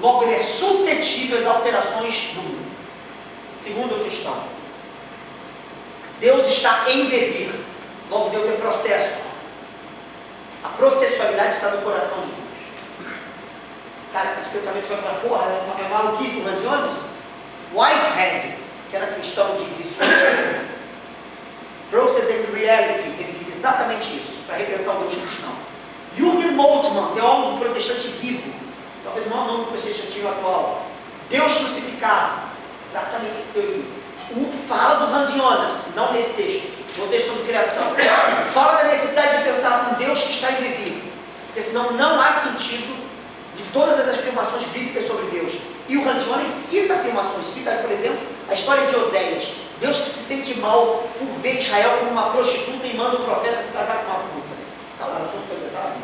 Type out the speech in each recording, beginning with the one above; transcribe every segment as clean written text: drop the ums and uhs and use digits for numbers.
logo ele é suscetível às alterações do mundo. Segunda questão, Deus está em devir, logo Deus é processo. A processualidade está no coração de Deus. Cara, esse pensamento vai falar, porra, é maluquice do Hans Jonas? Whitehead, que era cristão, diz isso. Process and Reality, ele diz exatamente isso, para repensar o Deus cristão. Jürgen Moltmann, teólogo protestante vivo, talvez o maior nome do protestantismo atual. Deus crucificado, exatamente essa teoria. Fala do Hans Jonas, não nesse texto, no texto sobre criação. Fala da necessidade de pensar um Deus que está em devir, porque senão não há sentido de todas as afirmações bíblicas sobre Deus. E o Hans Jonas cita afirmações, cita, por exemplo, a história de Oséias. Deus que se sente mal por ver Israel como uma prostituta e manda o profeta se casar com uma puta. Está lá, não sou interpretado.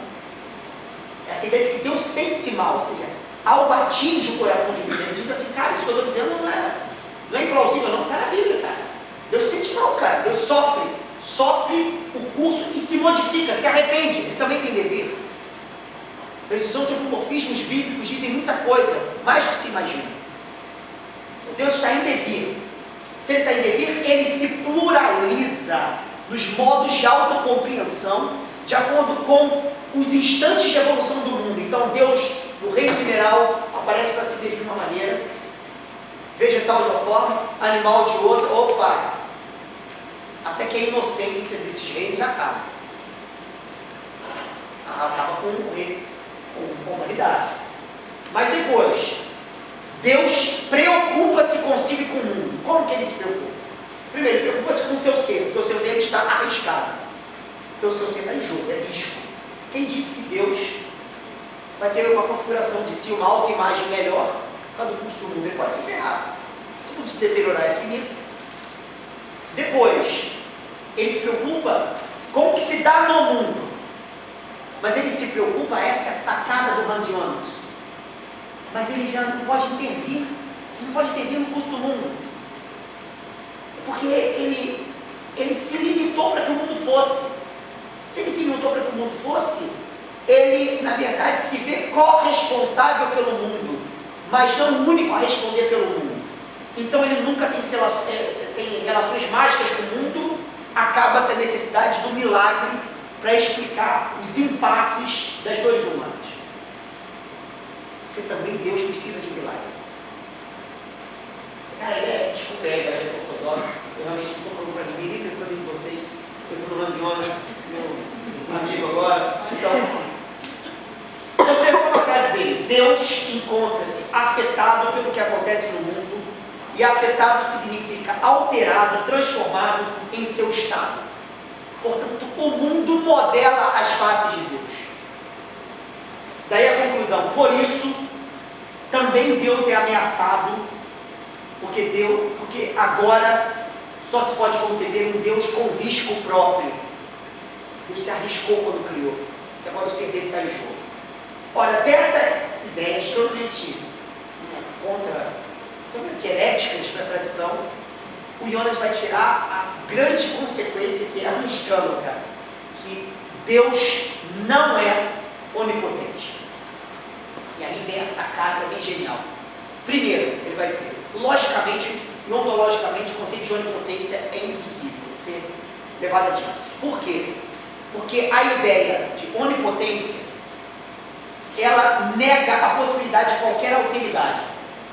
Essa ideia de que Deus sente-se mal, ou seja, algo atinge o coração de Deus. Ele diz assim, cara, isso que eu estou dizendo não é implausível, não, está na Bíblia, cara. Deus se sente mal, cara. Deus sofre o curso e se modifica, se arrepende. Ele também tem dever. Então esses antropomorfismos bíblicos dizem muita coisa, mais do que se imagina. Deus está em devir. Se ele está em devir, ele se pluraliza nos modos de autocompreensão, de acordo com os instantes de evolução do mundo. Então Deus, no reino mineral, aparece para si mesmo de uma maneira, vegetal de uma forma, animal de outra, opa! Até que a inocência desses reinos acaba. Acaba com o reino, com a humanidade. Mas depois, Deus preocupa-se consigo e com o mundo. Como que ele se preocupa? Primeiro, ele preocupa-se com o seu ser, porque o seu dele está arriscado. Porque o seu ser está em jogo, é risco. Quem disse que Deus vai ter uma configuração de si, uma autoimagem melhor por causa do custo do mundo? Ele pode se ferrar. Se tudo se deteriorar, é finito. Depois, ele se preocupa com o que se dá no mundo. Mas ele se preocupa, essa é a sacada do Hans Jonas. Mas ele já não pode intervir no curso do mundo. Porque ele se limitou para que o mundo fosse. Se ele se limitou para que o mundo fosse, ele, na verdade, se vê corresponsável pelo mundo, mas não o único a responder pelo mundo. Então ele nunca tem relações mágicas com o mundo, acaba-se a necessidade do milagre para explicar os impasses das dores humanas. Porque também Deus precisa de milagre. Cara, desculpa aí, galera, ortodoxo. Eu realmente não estou falando para ninguém, nem pensando em vocês, pensando no Hans Jonas, meu amigo agora. Então, você falou uma frase dele: Deus encontra-se afetado pelo que acontece no mundo, e afetado significa alterado, transformado em seu estado. Portanto, o mundo modela as faces de Deus. Daí a conclusão: por isso, também Deus é ameaçado, porque agora só se pode conceber um Deus com risco próprio. Deus se arriscou quando criou, que agora o ser dele está em jogo. Ora, dessa ideia extremamente heréticas para a tradição, o Jonas vai tirar a grande consequência, que é um escândalo, cara, que Deus não é onipotente. E aí vem a sacada bem genial. Primeiro, ele vai dizer, logicamente e ontologicamente, o conceito de onipotência é impossível de ser levado adiante. Por quê? Porque a ideia de onipotência, ela nega a possibilidade de qualquer alteridade.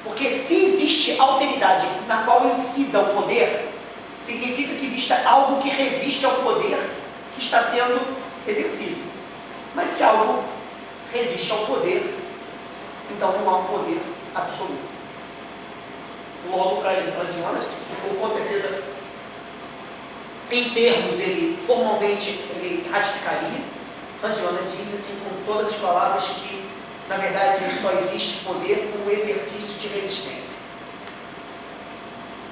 Porque se existe alteridade na qual incida o poder, significa que existe algo que resiste ao poder que está sendo exercido. Mas se algo resiste ao poder, então não há um poder absoluto. Logo, para Hans Jonas, que com certeza, em termos, ele formalmente ele ratificaria, Hans Jonas diz assim com todas as palavras que, na verdade, só existe poder com o exercício de resistência.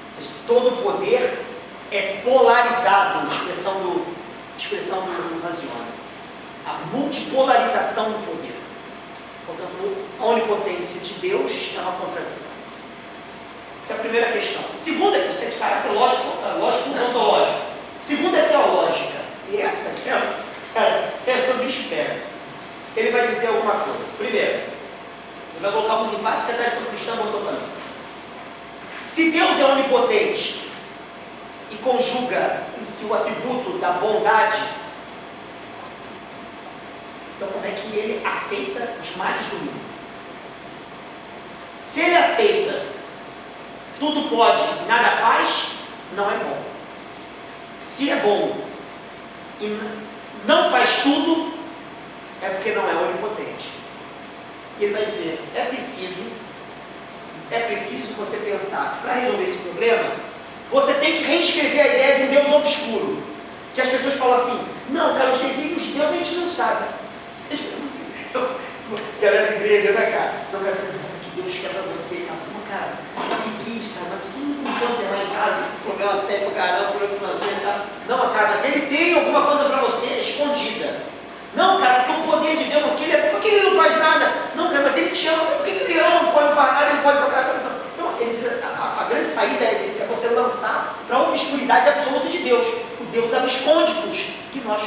Ou seja, todo poder é polarizado, expressão do Hans Jonas. A multipolarização do poder. Portanto, a onipotência de Deus é uma contradição. Essa é a primeira questão. Segunda, que isso é de caráter lógico-ontológico. Segunda é teológica. E essa o bicho pega. Ele vai dizer alguma coisa. Primeiro, ele vai colocar alguns empates que a tradição cristã botou para mim. Se Deus é onipotente e conjuga em si o atributo da bondade, então como é que ele aceita os males do mundo? Se ele aceita tudo pode e nada faz, não é bom. Se é bom e não faz tudo, é porque não é onipotente. E ele vai dizer, é preciso você pensar, para resolver esse problema, você tem que reescrever a ideia de um Deus obscuro. Que as pessoas falam assim, não, cara, os desígnios de Deus a gente não sabe. Galera de igreja, né, cara? Não, cara, você não sabe o que Deus quer para você, cara. Pô, cara, que quis, cara, mas todo mundo com câncer lá em casa, problema sério pra caramba, problema financeiro e tal. Não, cara, mas ele tem alguma coisa para você escondida. Não, cara, porque o poder de Deus, porque ele não faz nada. Não, cara, mas ele te ama, porque ele ama, não pode fazer nada, ele pode pagar. Então, ele diz, a grande saída é você lançar para a obscuridade absoluta de Deus. O Deus absconde-nos de nós.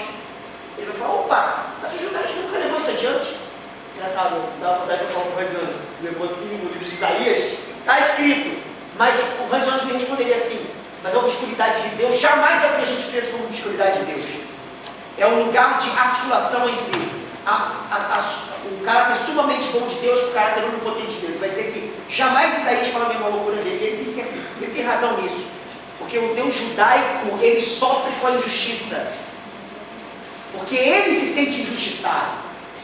Ele vai falar, opa, mas o judaísmo nunca levou isso adiante. Engraçado, dá vontade de falar com o Hans Jones. Levou sim no livro de Isaías, está escrito. Mas o Hans Jones me responderia assim, mas a obscuridade de Deus jamais é o que a gente pensa como obscuridade de Deus. É um lugar de articulação entre o caráter sumamente bom de Deus com o caráter onipotente de Deus. Ele vai dizer que jamais Isaías fala a mesma loucura dele. Ele tem razão nisso. Porque o Deus judaico, ele sofre com a injustiça. Porque ele se sente injustiçado.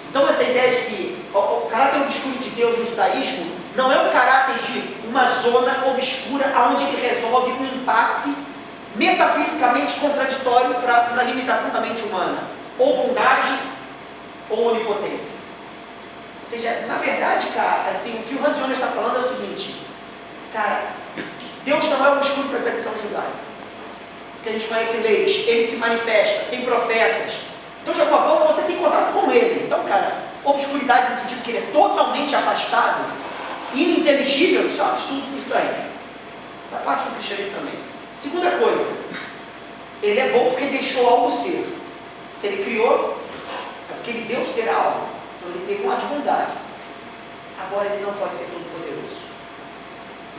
Então essa ideia de que o caráter obscuro de Deus no judaísmo não é um caráter de uma zona obscura onde ele resolve um impasse metafisicamente contraditório para a limitação da mente humana, ou bondade ou onipotência. Ou seja, na verdade, cara, assim, o que o Hans Jonas está falando é o seguinte, cara, Deus não é obscuro para a tradição judaica, porque a gente conhece leis, ele se manifesta, tem profetas, então de alguma forma você tem contato com ele. Então, cara, obscuridade no sentido que ele é totalmente afastado, ininteligível, isso é um absurdo para os judaicos, da parte do cristianismo também. Segunda coisa, ele é bom porque deixou algo ser. Se ele criou, é porque ele deu ser algo. Então ele teve um ar de bondade. Agora ele não pode ser todo poderoso.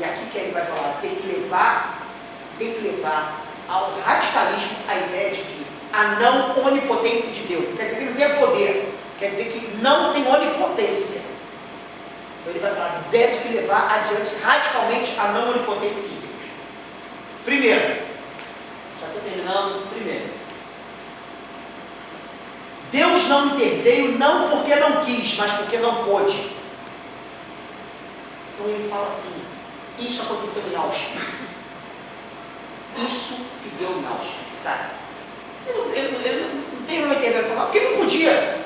E aqui que ele vai falar, tem que levar ao radicalismo a ideia de que a não onipotência de Deus. Não quer dizer que não tenha poder, quer dizer que não tem onipotência. Então ele vai falar, deve-se levar adiante radicalmente a não onipotência de Deus. Primeiro, já estou terminando. Primeiro, Deus não interveio não porque não quis, mas porque não pôde. Então ele fala assim, isso aconteceu em Auschwitz. Isso se deu em Auschwitz, cara. Ele não tem uma intervenção lá, porque ele não podia.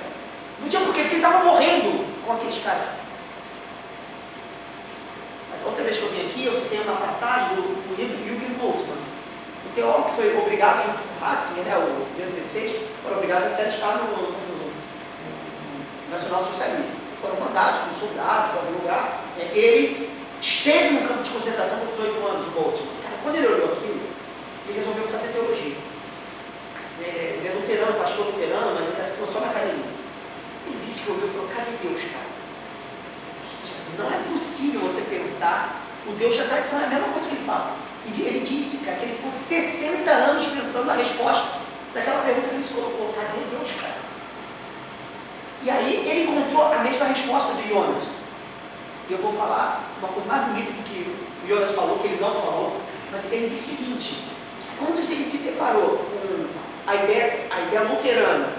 Não podia porque ele estava morrendo com aqueles caras. Mas outra vez que eu vim aqui, eu citei uma passagem do livro Jürgen Moltmann, um teólogo que foi obrigado, junto com Ratzinger, né, o B16, foram obrigados a se alistar no nacional-socialismo. Foram mandados como soldados para algum lugar. Ele esteve no campo de concentração com 18 anos, o Moltmann. Cara, quando ele olhou aquilo, ele resolveu fazer teologia. Ele é luterano, pastor luterano, mas ele ficou só na academia. Ele disse que olhou e falou, cadê Deus, cara? Não é possível você pensar, o Deus da tradição é a mesma coisa que ele fala. E ele disse, cara, que ele ficou 60 anos pensando na resposta daquela pergunta que ele se colocou, cadê Deus, cara? E aí ele encontrou a mesma resposta de Jonas. E eu vou falar uma coisa mais bonita do que o Jonas falou, que ele não falou, mas ele disse o seguinte, quando ele se deparou com a ideia luterana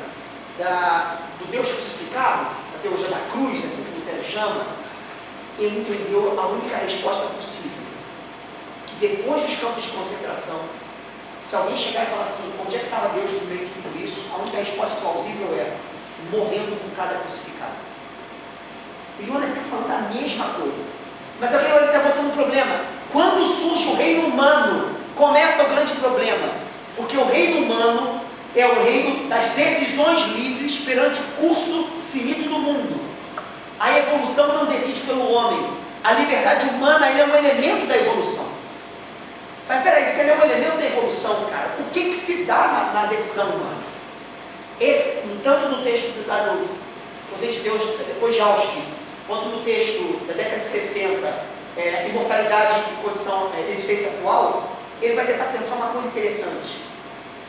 do Deus crucificado, a teologia da cruz, assim que Lutero chama, ele entendeu a única resposta possível, que depois dos campos de concentração, se alguém chegar e falar assim, onde é que estava Deus no meio de tudo isso, a única resposta plausível é, morrendo com cada crucificado. O Jonas está falando a mesma coisa, mas alguém ele está botando um problema. Quando surge o reino humano, começa o grande problema, porque o reino humano é o reino das decisões livres perante o curso finito do mundo. A evolução não decide pelo homem. A liberdade humana ele é um elemento da evolução. Mas peraí, se ele é um elemento da evolução, cara, o que se dá na decisão humana? Tanto no texto do Conceito de Deus, depois de Auschwitz, quanto no texto da década de 60, imortalidade e condição, existência atual, ele vai tentar pensar uma coisa interessante.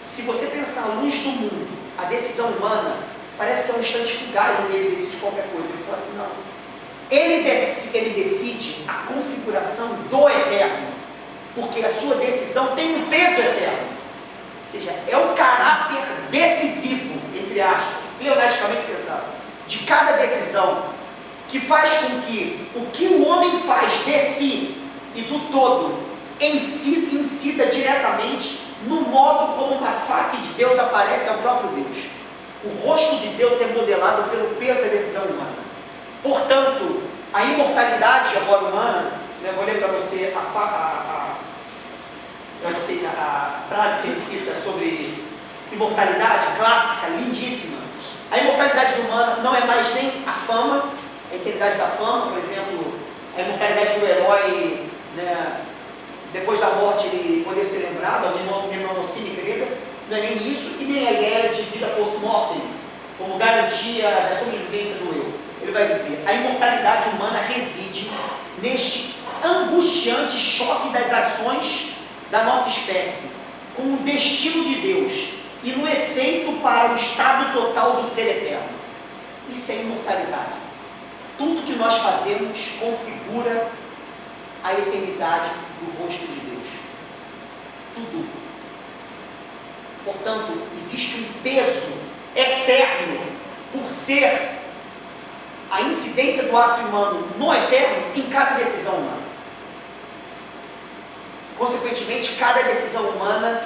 Se você pensar à luz do mundo, a decisão humana parece que é um instante fugaz onde ele decide qualquer coisa. Ele fala assim, não. Ele decide a configuração do eterno, porque a sua decisão tem um peso eterno. Ou seja, é o caráter decisivo, entre aspas, pleonasticamente pensado, de cada decisão, que faz com que o que o homem faz de si e do todo incida diretamente no modo como uma face de Deus aparece ao próprio Deus. O rosto de Deus é modelado pelo peso da decisão humana. Portanto, a imortalidade agora humana, eu vou ler para você a frase que ele cita sobre imortalidade, clássica, lindíssima. A imortalidade humana não é mais nem a fama, a eternidade da fama, por exemplo, a imortalidade do herói, né, depois da morte ele poder ser lembrado, a mnemocine grega, não é nem isso, e nem a ideia de vida post-mortem, como garantia da sobrevivência do eu. Ele vai dizer, a imortalidade humana reside neste angustiante choque das ações da nossa espécie, com o destino de Deus, e no efeito para o estado total do ser eterno. Isso é imortalidade. Tudo que nós fazemos configura a eternidade do rosto de Deus. Tudo. Portanto, existe um peso eterno por ser a incidência do ato humano no eterno em cada decisão humana. Consequentemente, cada decisão humana